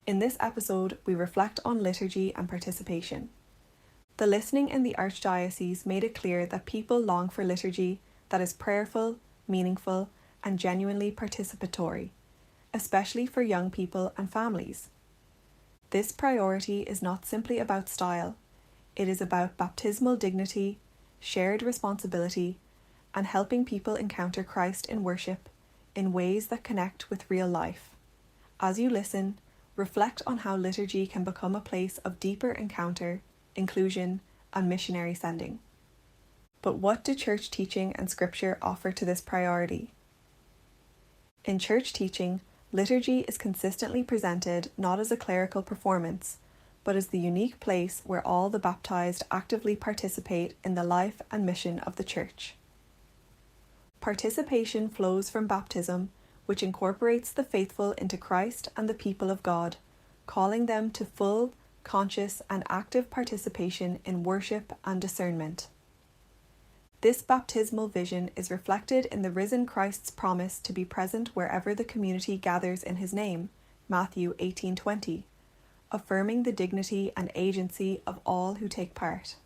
In this episode, we reflect on liturgy and participation. The listening in the Archdiocese made it clear that people long for liturgy that is prayerful, meaningful, and genuinely participatory, especially for young people and families. This priority is not simply about style, it is about baptismal dignity, shared responsibility, and helping people encounter Christ in worship in ways that connect with real life. As you listen, reflect on how liturgy can become a place of deeper encounter, inclusion, and missionary sending. But what do church teaching and scripture offer to this priority? In church teaching, liturgy is consistently presented not as a clerical performance, but as the unique place where all the baptized actively participate in the life and mission of the church. Participation flows from baptism, which incorporates the faithful into Christ and the people of God, calling them to full, conscious, and active participation in worship and discernment. This baptismal vision is reflected in the risen Christ's promise to be present wherever the community gathers in his name, Matthew 18:20, affirming the dignity and agency of all who take part.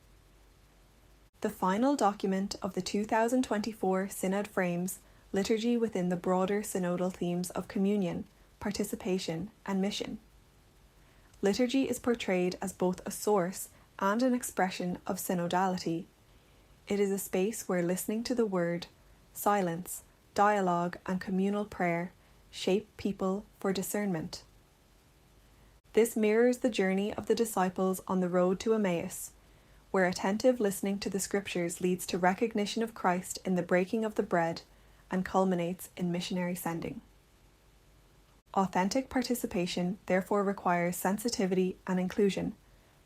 The final document of the 2024 Synod frames liturgy within the broader synodal themes of communion, participation, and mission. Liturgy is portrayed as both a source and an expression of synodality. It is a space where listening to the word, silence, dialogue, and communal prayer shape people for discernment. This mirrors the journey of the disciples on the road to Emmaus, where attentive listening to the scriptures leads to recognition of Christ in the breaking of the bread and culminates in missionary sending. Authentic participation therefore requires sensitivity and inclusion,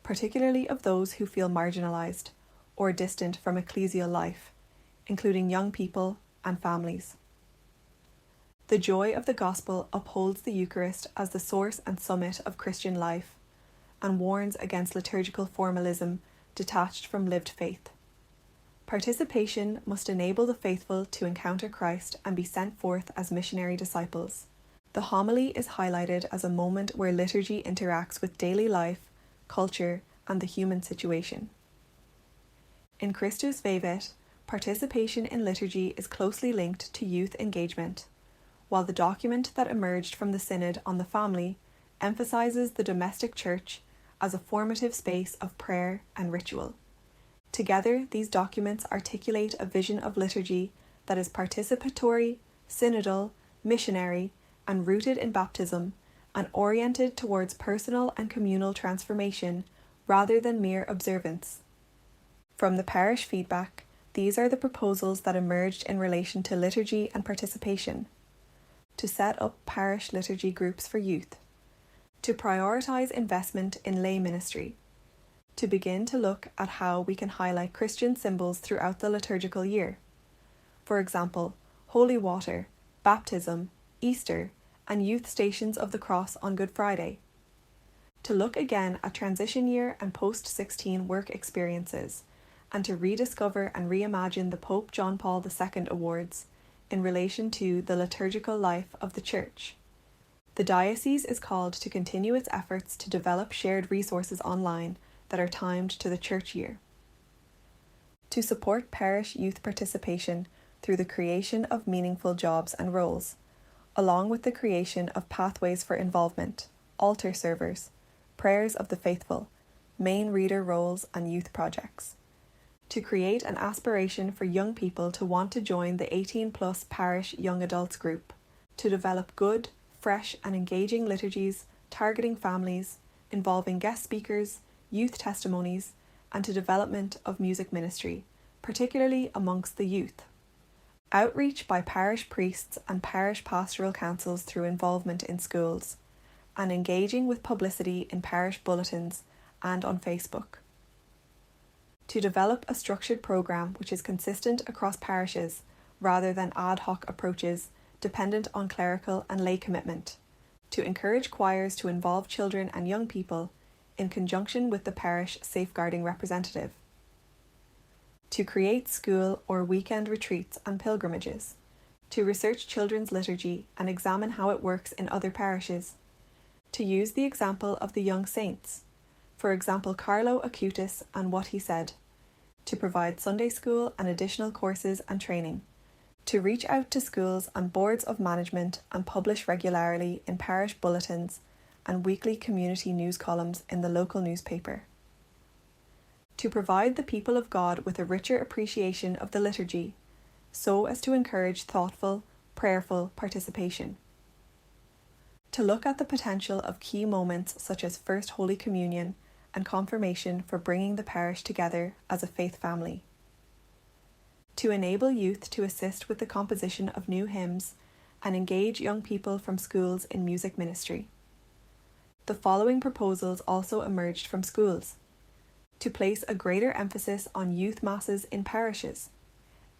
particularly of those who feel marginalized or distant from ecclesial life, including young people and families. The joy of the gospel upholds the Eucharist as the source and summit of Christian life and warns against liturgical formalism detached from lived faith. Participation must enable the faithful to encounter Christ and be sent forth as missionary disciples. The homily is highlighted as a moment where liturgy interacts with daily life, culture, and the human situation. In Christus Vivit, participation in liturgy is closely linked to youth engagement, while the document that emerged from the Synod on the family emphasizes the domestic church as a formative space of prayer and ritual. Together, these documents articulate a vision of liturgy that is participatory, synodal, missionary, and rooted in baptism, and oriented towards personal and communal transformation rather than mere observance. From the parish feedback, these are the proposals that emerged in relation to liturgy and participation. To set up parish liturgy groups for youth. To prioritise investment in lay ministry. To begin to look at how we can highlight Christian symbols throughout the liturgical year. For example, holy water, baptism, Easter, and youth stations of the cross on Good Friday. To look again at transition year and post-16 work experiences, and to rediscover and reimagine the Pope John Paul II Awards in relation to the liturgical life of the Church. The diocese is called to continue its efforts to develop shared resources online that are timed to the church year. To support parish youth participation through the creation of meaningful jobs and roles, along with the creation of pathways for involvement, altar servers, prayers of the faithful, main reader roles and youth projects. To create an aspiration for young people to want to join the 18+ parish young adults group, to develop good, fresh and engaging liturgies targeting families, involving guest speakers, youth testimonies, and to development of music ministry, particularly amongst the youth. Outreach by parish priests and parish pastoral councils through involvement in schools, and engaging with publicity in parish bulletins and on Facebook. To develop a structured programme which is consistent across parishes rather than ad hoc approaches dependent on clerical and lay commitment. To encourage choirs to involve children and young people in conjunction with the parish safeguarding representative. To create school or weekend retreats and pilgrimages. To research children's liturgy and examine how it works in other parishes. To use the example of the young saints, for example Carlo Acutis and what he said, to provide Sunday school and additional courses and training, to reach out to schools and boards of management and publish regularly in parish bulletins and weekly community news columns in the local newspaper. To provide the people of God with a richer appreciation of the liturgy, so as to encourage thoughtful, prayerful participation. To look at the potential of key moments such as First Holy Communion and Confirmation for bringing the parish together as a faith family. To enable youth to assist with the composition of new hymns and engage young people from schools in music ministry. The following proposals also emerged from schools. To place a greater emphasis on youth masses in parishes.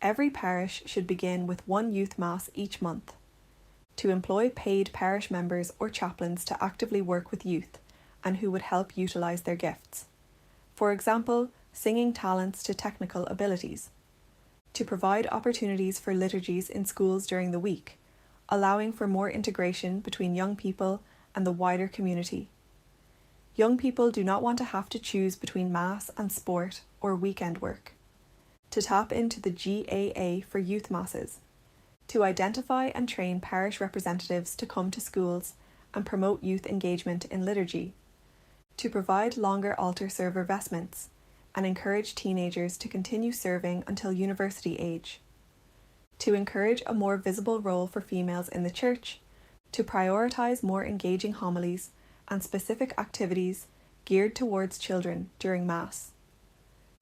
Every parish should begin with one youth mass each month. To employ paid parish members or chaplains to actively work with youth and who would help utilise their gifts. For example, singing talents to technical abilities. To provide opportunities for liturgies in schools during the week, allowing for more integration between young people and the wider community. Young people do not want to have to choose between mass and sport or weekend work. To tap into the GAA for youth masses. To identify and train parish representatives to come to schools and promote youth engagement in liturgy. To provide longer altar server vestments and encourage teenagers to continue serving until university age. To encourage a more visible role for females in the church. To prioritise more engaging homilies and specific activities geared towards children during Mass.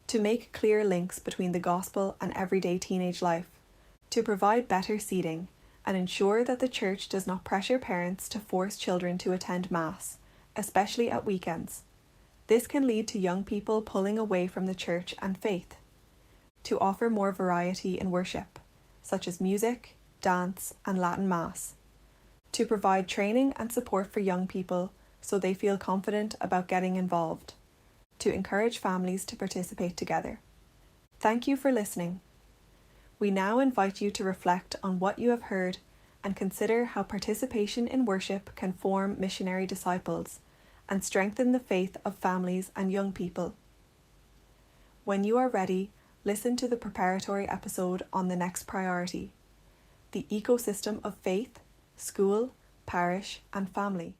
To make clear links between the Gospel and everyday teenage life. To provide better seating and ensure that the Church does not pressure parents to force children to attend Mass, especially at weekends. This can lead to young people pulling away from the Church and faith. To offer more variety in worship, such as music, dance, and Latin Mass. To provide training and support for young people so they feel confident about getting involved. To encourage families to participate together. Thank you for listening. We now invite you to reflect on what you have heard and consider how participation in worship can form missionary disciples and strengthen the faith of families and young people. When you are ready, listen to the preparatory episode on the next priority, the ecosystem of faith, school, parish, and family.